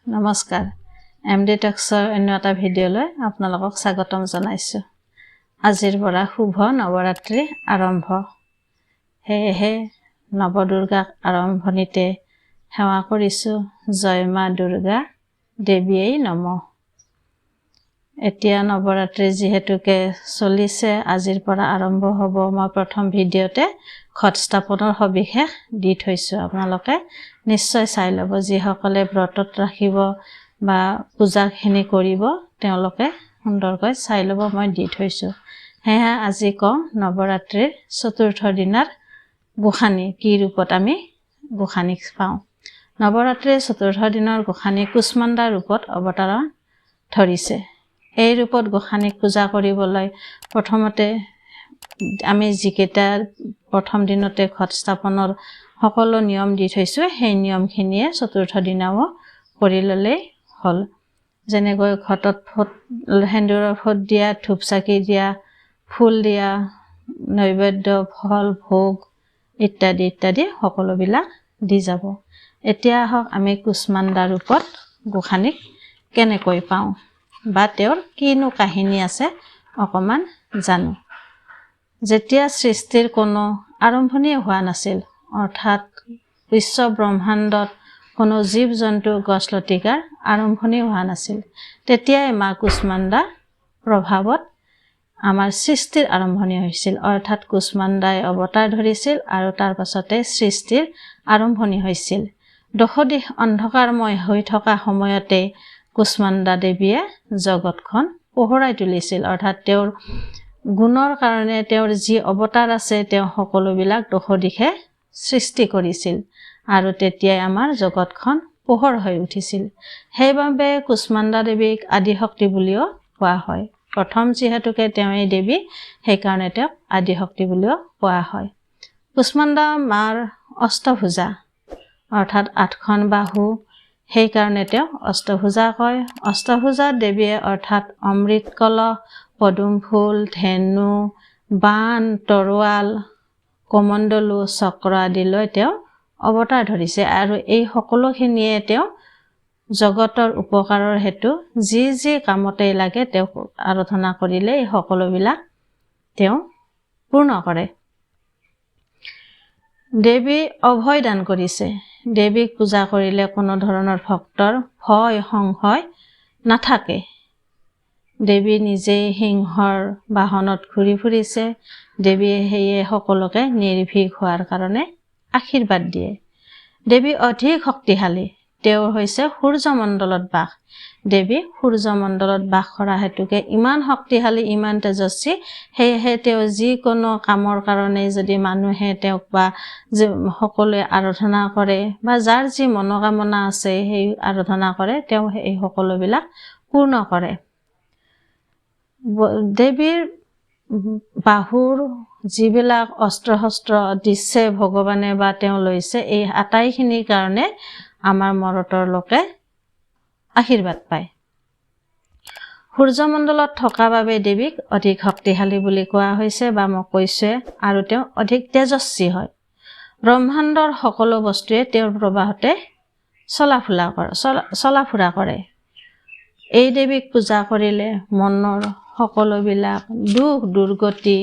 নমস্কাৰ M.D.Taalksৰ অন্য এটা ভিডিঅ'লৈ আপোনালোকক স্বাগতম জনাইছো। আজিৰ পৰা শুভ নৱৰাত্ৰি আৰম্ভ। হেহে নৱদুৰ্গাক আৰম্ভণিতে সেৱা কৰিছো, জয় মা দুৰ্গা দেৱীয়ে নমঃ। এতিয়া নৱৰাত্ৰি যিহেতুকে চলিছে, আজিৰ পৰা আৰম্ভ হ'ব। মই প্ৰথম ভিডিঅ'তে ঘট স্থাপনৰ সবিশেষ দি থৈছো, আপোনালোকে নিশ্চয় চাই ল'ব। যিসকলে ব্ৰতত ৰাখিব বা পূজাখিনি কৰিব তেওঁলোকে সুন্দৰকৈ চাই ল'ব, মই দি থৈছো। সেয়া আজি কওঁ নৱৰাত্ৰিৰ চতুৰ্থ দিনাৰ গোসানী কি ৰূপত আমি গোসানীক পাওঁ। নৱৰাত্ৰিৰ চতুৰ্থ দিনৰ গোসানী কুষ্মাণ্ডা ৰূপত অৱতাৰণ ধৰিছে। এই ৰূপত গোসানীক পূজা কৰিবলৈ প্ৰথমতে আমি যিকেইটা প্ৰথম দিনতে ঘট স্থাপনৰ সকলো নিয়ম দি থৈছো, সেই নিয়মখিনিয়ে চতুৰ্থ দিনাও কৰি ল'লেই হ'ল। যেনেকৈ ঘটত সেন্দুৰৰ ফোট দিয়া, ধূপ চাকি দিয়া, ফুল দিয়া, নৈবেদ্য, ফল, ভোগ ইত্যাদি ইত্যাদি সকলোবিলাক দি যাব। এতিয়া আহক আমি কুষ্মাণ্ডা ৰূপত গোসানীক কেনেকৈ পাওঁ বা তেওঁৰ কিনো কাহিনী আছে অকণমান জানো। যেতিয়া সৃষ্টিৰ কোনো আৰম্ভণিয়ে হোৱা নাছিল, অৰ্থাৎ বিশ্ব ব্ৰহ্মাণ্ডত কোনো জীৱ জন্তু গছ লতিকাৰ আৰম্ভণি হোৱা নাছিল, তেতিয়াই মা কুষ্মাণ্ডা প্ৰভাৱত আমাৰ সৃষ্টিৰ আৰম্ভণি হৈছিল। অৰ্থাৎ কুষ্মাণ্ডাই অৱতাৰ ধৰিছিল আৰু তাৰ পাছতে সৃষ্টিৰ আৰম্ভণি হৈছিল। দশদিশ অন্ধকাৰময় হৈ থকা সময়তে কুষ্মাণ্ডা দেৱীয়ে জগতখন পোহৰাই তুলিছিল। অৰ্থাৎ তেওঁৰ গুণৰ কাৰণে তেওঁৰ যি অৱতাৰ আছে তেওঁ সকলোবিলাক দশদিশে সৃষ্টি কৰিছিল আৰু তেতিয়াই আমাৰ জগতখন পোহৰ হৈ উঠিছিল। সেইবাবে কুষ্মাণ্ডা দেৱীক আদিশক্তি বুলিও কোৱা হয়। প্ৰথম যিহেতুকে তেওঁৱেই দেৱী, সেইকাৰণে তেওঁক আদিশক্তি বুলিও কোৱা হয়। কুষ্মাণ্ডা মাৰ অষ্টভুজা, অৰ্থাৎ 8খন বাহু, সেইকাৰণে তেওঁক অষ্টভুজা কয়। অষ্টভুজা দেৱীয়ে অৰ্থাৎ অমৃত কলহ, পদুম ফুল, ধেনু, বাণ, তৰোৱাল, কমণ্ডলু, চক্ৰ আদি লৈ তেওঁ অৱতাৰ ধৰিছে আৰু এই সকলোখিনিয়ে তেওঁ জগতৰ উপকাৰৰ হেতু যি যি কামতেই লাগে তেওঁক আৰাধনা কৰিলে এই সকলোবিলাক তেওঁ পূৰ্ণ কৰে। দেৱী অভয় দান কৰিছে। দেৱীক পূজা কৰিলে কোনো ধৰণৰ ভক্তৰ ভয় সংশয় নাথাকে। দেৱী নিজেই সিংহৰ বাহনত ঘূৰি ফুৰিছে। দেৱীয়ে সেয়ে সকলোকে নিৰ্ভীক হোৱাৰ কাৰণে আশীৰ্বাদ দিয়ে। দেৱী অধিক শক্তিশালী। তেওঁ হৈছে সূৰ্যমণ্ডলত বাস। দেৱী সূৰ্যমণ্ডলত বাস কৰা হেতুকে ইমান শক্তিশালী, ইমান তেজস্বী, সেয়েহে তেওঁ যিকোনো কামৰ কাৰণে যদি মানুহে তেওঁক বা সকলোৱে আৰাধনা কৰে বা যাৰ যি মনোকামনা আছে সেই আৰাধনা কৰে, তেওঁ এই সকলোবিলাক পূৰ্ণ কৰে। দেৱীৰ বাহুৰ যিবিলাক অস্ত্ৰ শস্ত্ৰ দিছে ভগৱানে বা তেওঁ লৈছে, এই আটাইখিনিৰ কাৰণে আমাৰ মৰতৰ লোকে আশীৰ্বাদ পায়। সূৰ্যমণ্ডলত থকা বাবে দেৱীক অধিক শক্তিশালী বুলি কোৱা হৈছে বা মই কৈছোৱে, আৰু তেওঁ অধিক তেজস্বী হয়। ব্ৰহ্মাণ্ডৰ সকলো বস্তুৱে তেওঁৰ প্ৰবাহতে চলাফুৰা কৰে। এই দেৱীক পূজা কৰিলে মনৰ সকলোবিলাক দুখ দুৰ্গতি,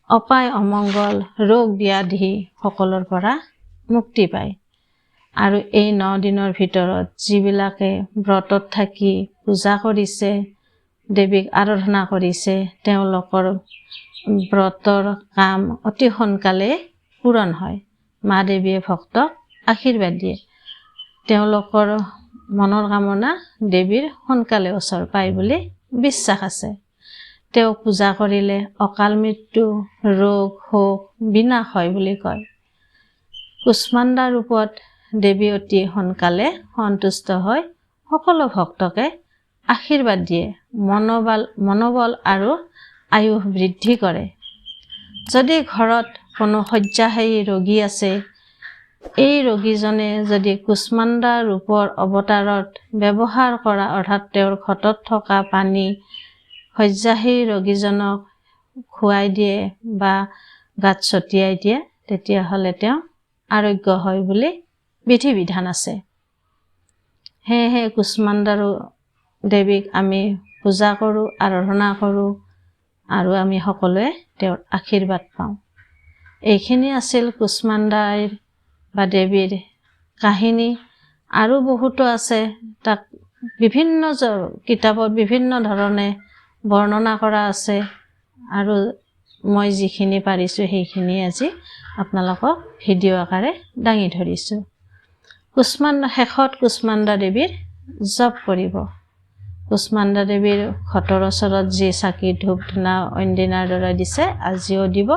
অপায় অমংগল, ৰোগ ব্যাধি সকলোৰ পৰা মুক্তি পায়। আৰু এই 9 দিনৰ ভিতৰত যিবিলাকে ব্ৰতত থাকি পূজা কৰিছে, দেৱীক আৰাধনা কৰিছে, তেওঁলোকৰ ব্ৰতৰ কাম অতি সোনকালে পূৰণ হয়। মা দেৱীয়ে ভক্তক আশীৰ্বাদ দিয়ে। তেওঁলোকৰ মনৰ কামনা দেৱীৰ সোনকালে ওচৰ পায় বুলি বিশ্বাস আছে। তেওঁক পূজা কৰিলে অকাল মৃত্যু, ৰোগ শোক বিনাশ হয় বুলি কয়। কুষ্মাণ্ডা ৰূপত দেৱী অতি সোনকালে সন্তুষ্ট হৈ সকলো ভক্তকে আশীৰ্বাদ দিয়ে, মনোবল আৰু আয়ুস বৃদ্ধি কৰে। যদি ঘৰত কোনো শয্যাশায়ী ৰোগী আছে, এই ৰোগীজনে যদি কুষ্মাণ্ডা ৰূপৰ অৱতাৰত ব্যৱহাৰ কৰা, অৰ্থাৎ তেওঁৰ ঘটত থকা পানী শয্যাশায়ী ৰোগীজনক খুৱাই দিয়ে বা গাত ছটিয়াই দিয়ে তেতিয়াহ'লে তেওঁ আৰোগ্য হয় বুলি বিধি বিধান আছে। সেয়েহে কুষ্মাণ্ডা দেৱীক আমি পূজা কৰোঁ, আৰাধনা কৰোঁ আৰু আমি সকলোৱে তেওঁৰ আশীৰ্বাদ পাওঁ। এইখিনি আছিল কুষ্মাণ্ডাৰ বা দেৱীৰ কাহিনী। আৰু বহুতো আছে, তাক বিভিন্ন কিতাপত বিভিন্ন ধৰণে বৰ্ণনা কৰা আছে আৰু মই যিখিনি পাৰিছোঁ সেইখিনি আজি আপোনালোকক ভিডিঅ' আকাৰে দাঙি ধৰিছোঁ। শেষত কুষ্মাণ্ডা দেৱীৰ জপ কৰিব। কুষ্মাণ্ডা দেৱীৰ ঘটৰ ওচৰত যি চাকি ধূপ ধূনা অইন দিনাৰ দৰে দিছে আজিও দিব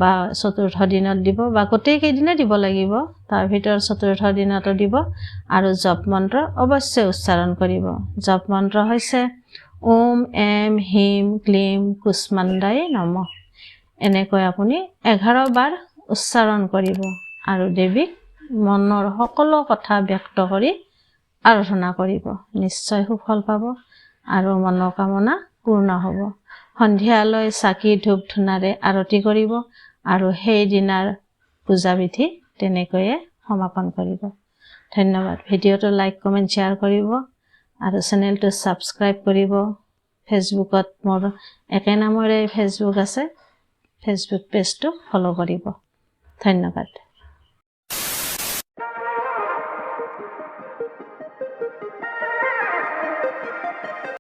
বা চতুৰ্থ দিনত দিব বা গোটেইকেইদিনে দিব লাগিব, তাৰ ভিতৰত চতুৰ্থ দিনতো দিব আৰু জপ মন্ত্ৰ অৱশ্যে উচ্চাৰণ কৰিব। জপ মন্ত্ৰ হৈছে ওম এম হিম ক্লীম কুষ্মাণ্ডাই নমঃ। এনেকৈ আপুনি 11 বাৰ উচ্চাৰণ কৰিব আৰু দেৱীক মনৰ সকলো কথা ব্যক্ত কৰি আৰাধনা কৰিব। নিশ্চয় সুফল পাব আৰু মনোকামনা পূৰ্ণ হ'ব। সন্ধিয়ালৈ চাকি ধূপ ধূনাৰে আৰতি কৰিব আৰু সেই দিনাৰ পূজাবিধি তেনেকৈয়ে সমাপন কৰিব। ধন্যবাদ। ভিডিঅ'টো লাইক কমেণ্ট শ্বেয়াৰ কৰিব আৰু চেনেলটো ছাবস্ক্ৰাইব কৰিব। ফেচবুকত মোৰ একে নামৰে ফেচবুক আছে, ফেচবুক পেজটো ফ'ল' কৰিব। ধন্যবাদ।